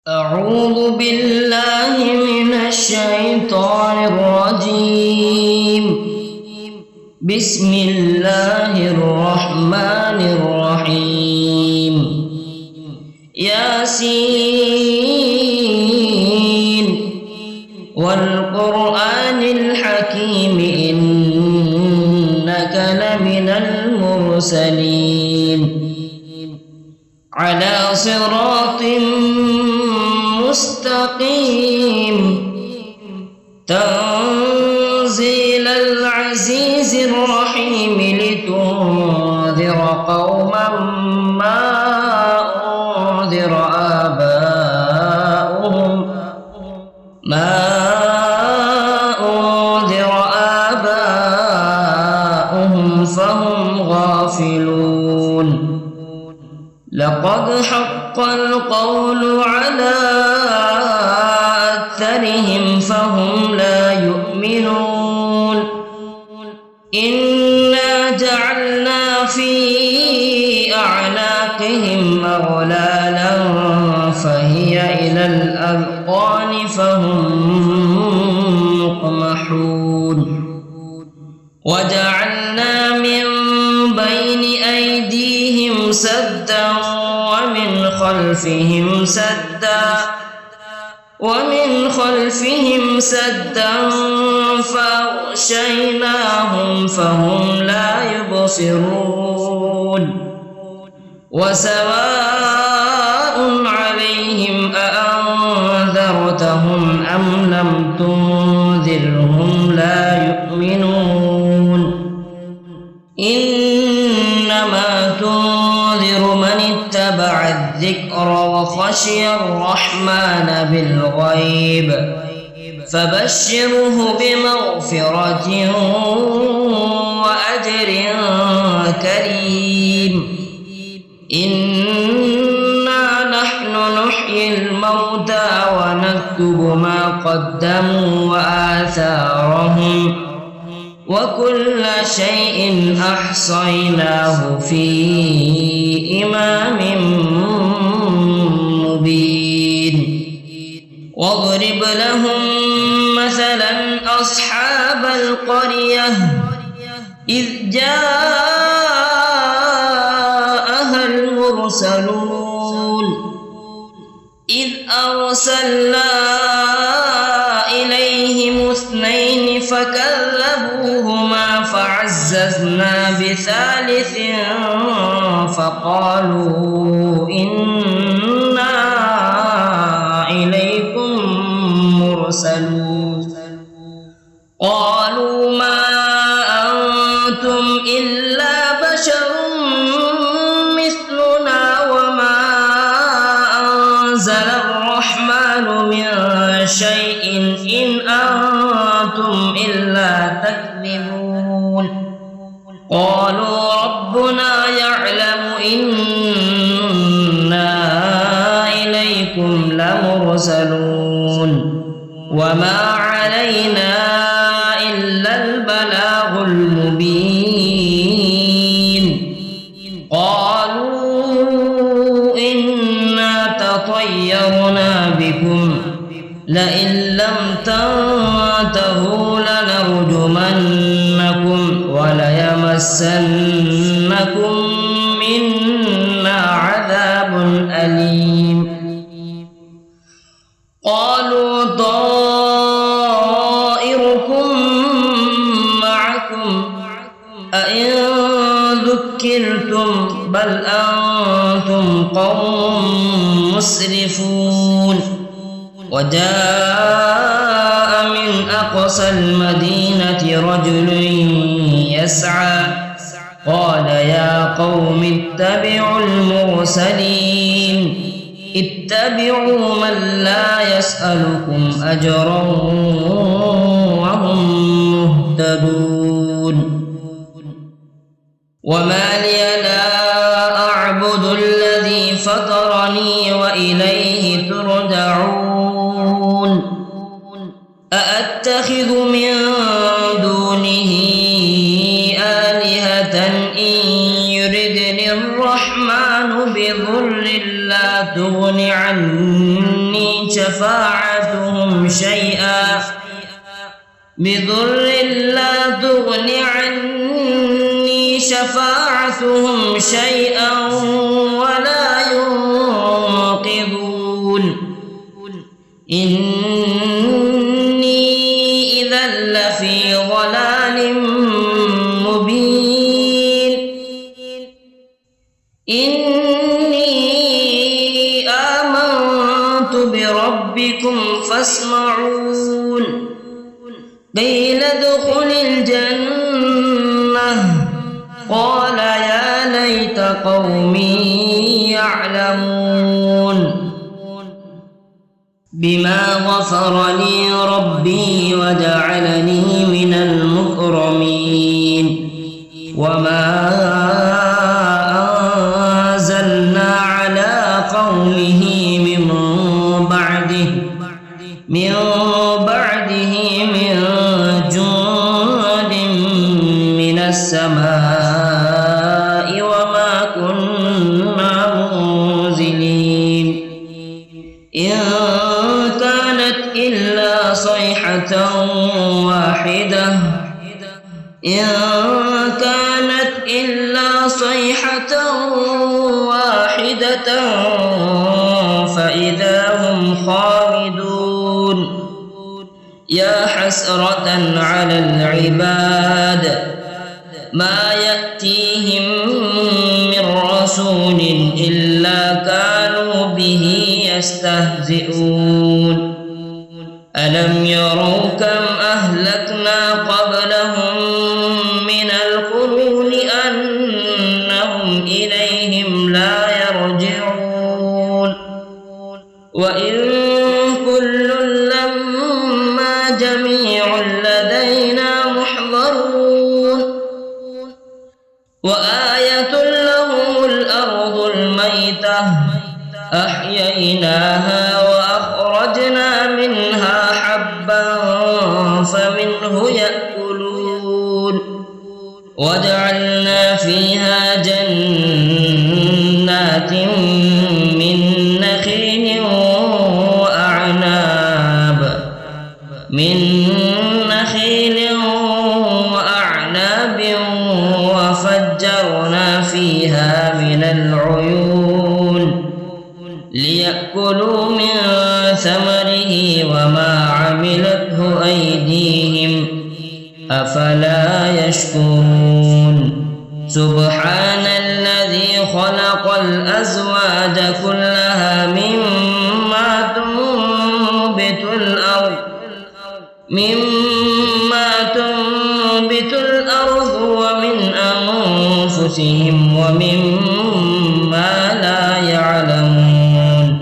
أعوذ بالله من الشيطان الرجيم. بسم الله الرحمن الرحيم. ياسين والقرآن الحكيم إنك لمن المرسلين على صراط مستقيم تنزيل العزيز الرحيم لتنذر قوما ما أنذر آباؤهم فهم غافلون. لقد حق القول على أكثرهم فهم لا يؤمنون. إنا جعلنا في أعناقهم أغلالا فهي إلى الأذقان فهم مقمحون. وجعلنا من بين أيديهم سدا ومن خلفهم سدا فأغشيناهم فهم لا يبصرون. وسواء عليهم أأنذرتهم أم لم تنذرهم لا يؤمنون. إنما تنذر من اتبع الذكر وخشي الرحمن بالغيب فبشره بمغفرة وأجر كريم. إنا نحن نحيي الموتى ونكتب ما قدموا وآثارهم وكل شيء أحصيناه في إمام مبين. واضرب لهم مثلا أصحاب القرية إذ جاءها المرسلون إذ أرسلنا إليهم اثنين فكذبوهما فعززنا بثالث فقالوا إنا إليكم مرسلون. قالوا ما أنتم إلا بشر مثلنا وما أنزل الرحمن من شيء إن أنتم إلا تكذبون. قالوا ربنا يعلم إنا إليكم لمرسلون وما علينا إلا البلاغ المبين. قالوا إنا تطيرنا بكم لئن لم تنتهوا لنرجمنكم وليمسنكم منا عذاب أليم. قالوا طائركم معكم أئن ذكرتم بل أنتم قوم مسرفون. وجاء من أقصى المدينة رجل يسعى قال يا قوم اتبعوا المرسلين اتبعوا من لا يسألكم أجرا وهم مهتدون. وما لي لا أعبد الذي فطرني وإليه ترجعون. أأتخذ من دونه آلهة إن يردني الرحمن بضر لا تغن عني شفاعتهم شيئا بضر لا تغن عني شفاعتهم شيئا ولا ينقذون إني إذا لفي ضلال مبين إني آمنت بربكم فاسمعون قيل ادخل الجنة قال يا ليت قومي يعلمون بما غفر لي ربي وجعلني من المكرمين وما أنزلنا على قومه من بعده من جند من السماء وما كنا منزلين إن كانت إلا صيحة واحدة فإذا هم خامدون يا حسرة على العباد ما يأتيهم من رسول إلا كانوا به يستهزئون ألم يروا كم أهلكنا قبلهم من القرون أنهم إليهم لا يرجعون وإن كل لما جميع لدينا محضرون وآية لهم الأرض الميتة أحييناها وأخرجنا منها حبا فمنه يأكلون وجعلنا فيها جنات من نخيل وأعناب وفجرنا فيها من العيون ليأكلوا من ثمره وما عملته أيديهم أفلا يشكرون سبحان الذي خلق الأزواج كلها مما تنبت الأرض ومن أنفسهم ومما لا يعلمون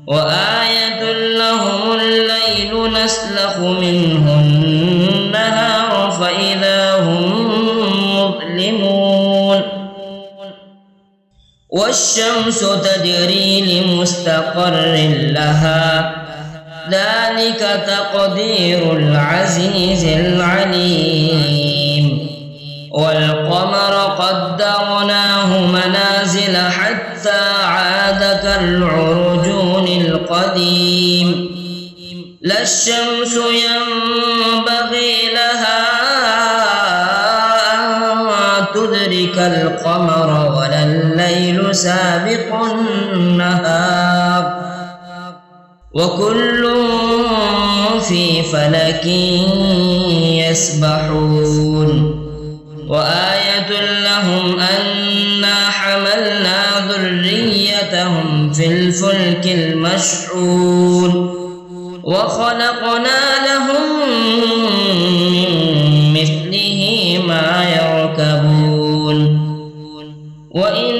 وآية لهم الليل نسلخ منه النهار فإذا هم مظلمون والشمس تجري لمستقر لها ذلك تقدير العزيز العليم والقمر قدرناه منازل حتى عاد كالعرجون القديم لا الشمس ينبغي لها أن تدرك القمر ولا الليل سابق النهار وكل في فلك يسبحون وآية لهم أنا حملنا ذريتهم في الفلك المشحون وخلقنا لهم من مثله ما يركبون وإن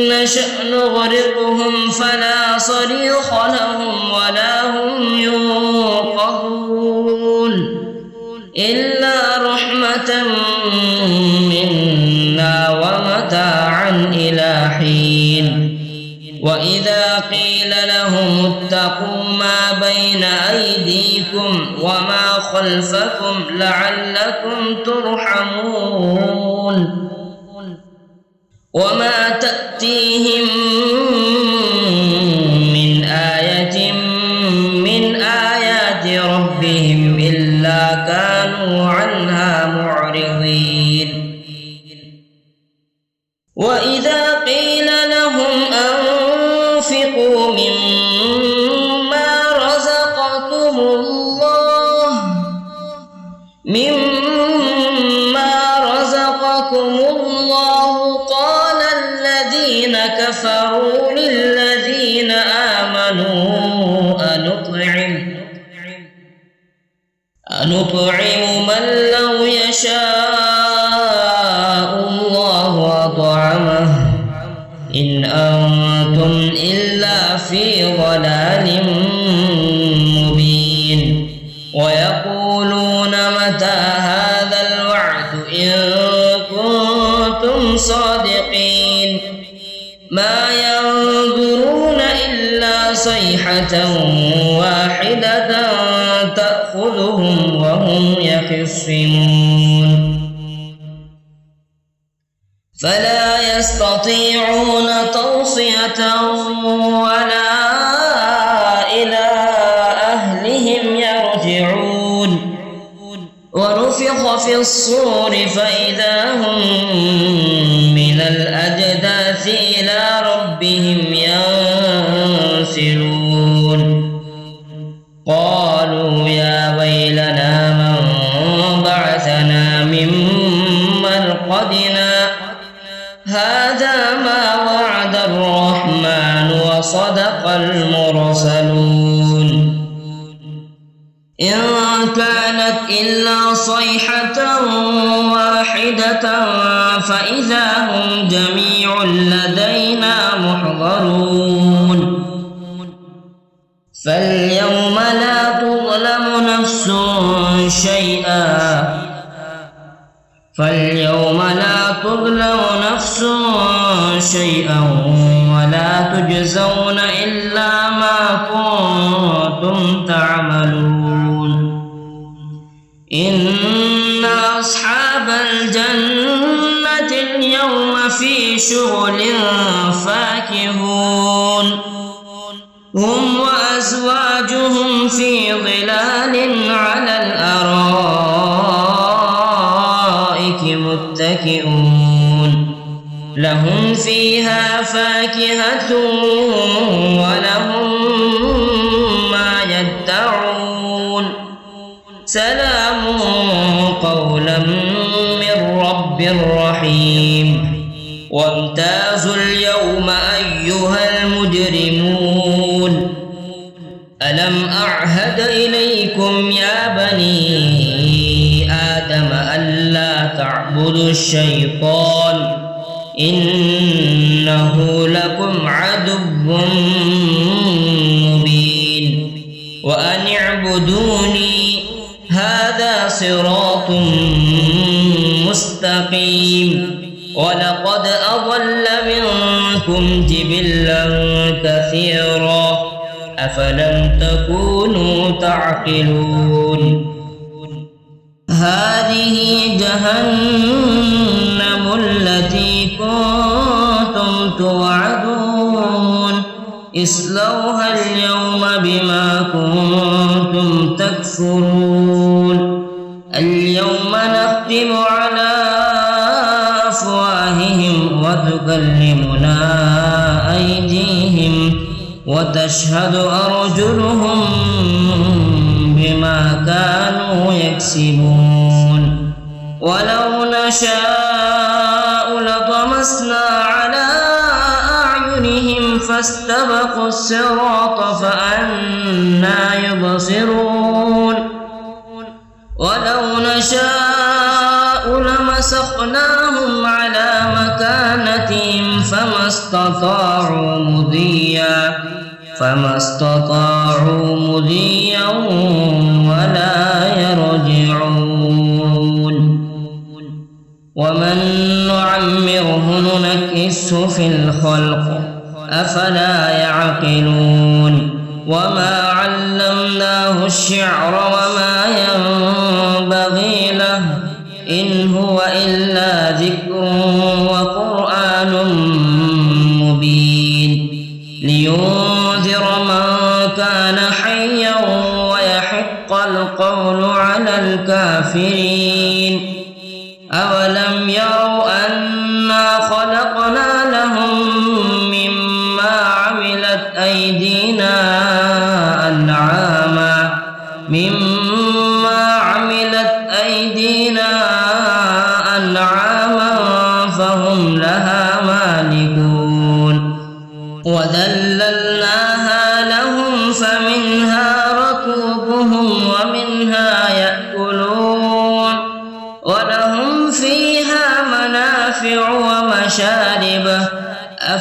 نشأ نغرقهم فلا صريخ لهم ولا هم ينقذون إلا رحمة منا ومتاعا إلى حين وإذا قيل لهم اتقوا ما بين أيديكم وما خلفكم لعلكم ترحمون وما تأتيهم من آية وإذا قيل لهم أنفقوا مما رزقكم الله قال الذين كفروا للذين آمنوا أنطعم من لو يشاء الله أطعمه إن أنتم إلا في ضلال مبين ويقولون متى هذا الوعد إن كنتم صادقين ما ينظرون إلا صيحة واحدة تأخذهم وهم يخصمون فلا يستطيعون توصية ولا إلى أهلهم يرجعون ونفخ في الصور فإذا هم من الأجداث إلى ربهم ينسلون قالوا يا ويلنا من بعثنا من مرقدنا هذا ما وعد الرحمن وصدق المرسلون إن كانت إلا صيحة واحدة فإذا هم جميع لدينا محضرون فاليوم لا تظلم نفس شيئا ولا تجزون إلا ما كنتم تعملون إن أصحاب الجنة اليوم في شغل فاكهون هم وأزواجهم في ظلال على الأرائك متكئون لهم فيها فاكهة ولهم ما يدعون سلام قولا من رب رحيم وامتازوا اليوم أيها المجرمون ألم أعهد إليكم يا بني آدم ألا تعبدوا الشيطان إنه لكم عدو مبين وأن اعبدوني هذا صراط مستقيم ولقد أضل منكم جبلا كثيرا أفلم تكونوا تعقلون هذه جهنم التي كنتم توعدون اصلوها اليوم بما كنتم تكفرون اليوم نختم على أفواههم وتكلمنا أيديهم وتشهد أرجلهم بما كانوا يكسبون ولو نشاء لطمسنا على أعينهم فاستبقوا الصراط فأنى يبصرون ولو نشاء لمسخناهم على مكانتهم فما استطاعوا مضيا ولا يرجعون ومن نعمره ننكسه في الخلق أفلا يعقلون وما علمناه الشعر وما ينبغي له إن هو إلا ذكر وقرآن مبين لينذر من كان حيا ويحق القول على الكافرين أولم يروا أنا خلقنا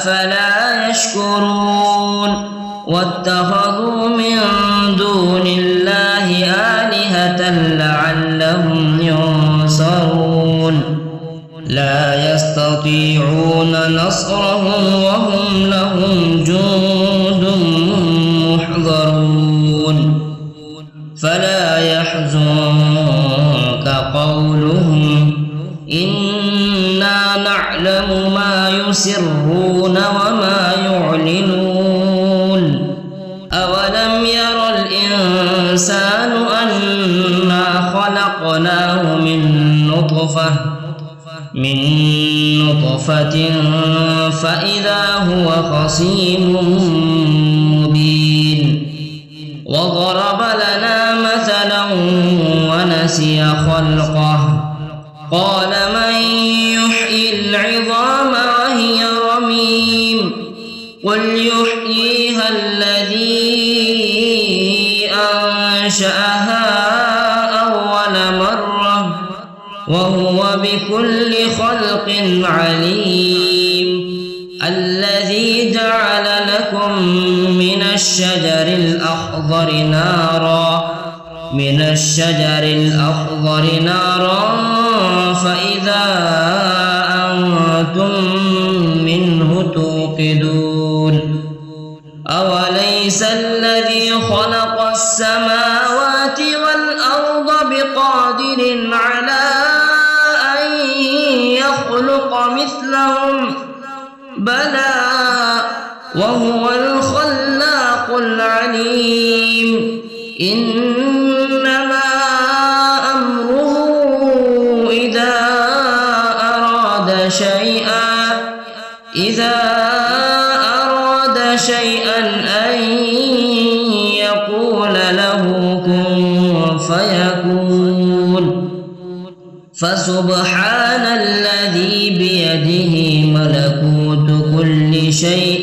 أفلا يشكرون واتخذوا من دون الله آلهة لعلهم ينصرون لا يستطيعون نصرهم وهم لهم جند محضرون فلا يحزنك قولهم إنا نعلم ما يسرون وما يعلنون أولم ير الإنسان أنا خلقناه من نطفة فإذا هو خصيم مبين وضرب لنا مثلا ونسي خلقه قال من يحيي العظام وهي رميم قل يحييها الذي أنشأها أول مرة وهو بكل خلق عليم الذي جعل لكم من الشجر الأخضر نارا فإذا أنتم منه توقدون أوليس الذي خلق السماوات والأرض بقادر على أن يخلق مثلهم بلى وهو الخلاق العليم إنما أمره إذا أراد شيئا أن يقول له كن فيكون فسبحان الذي بيده ملكوت كل شيء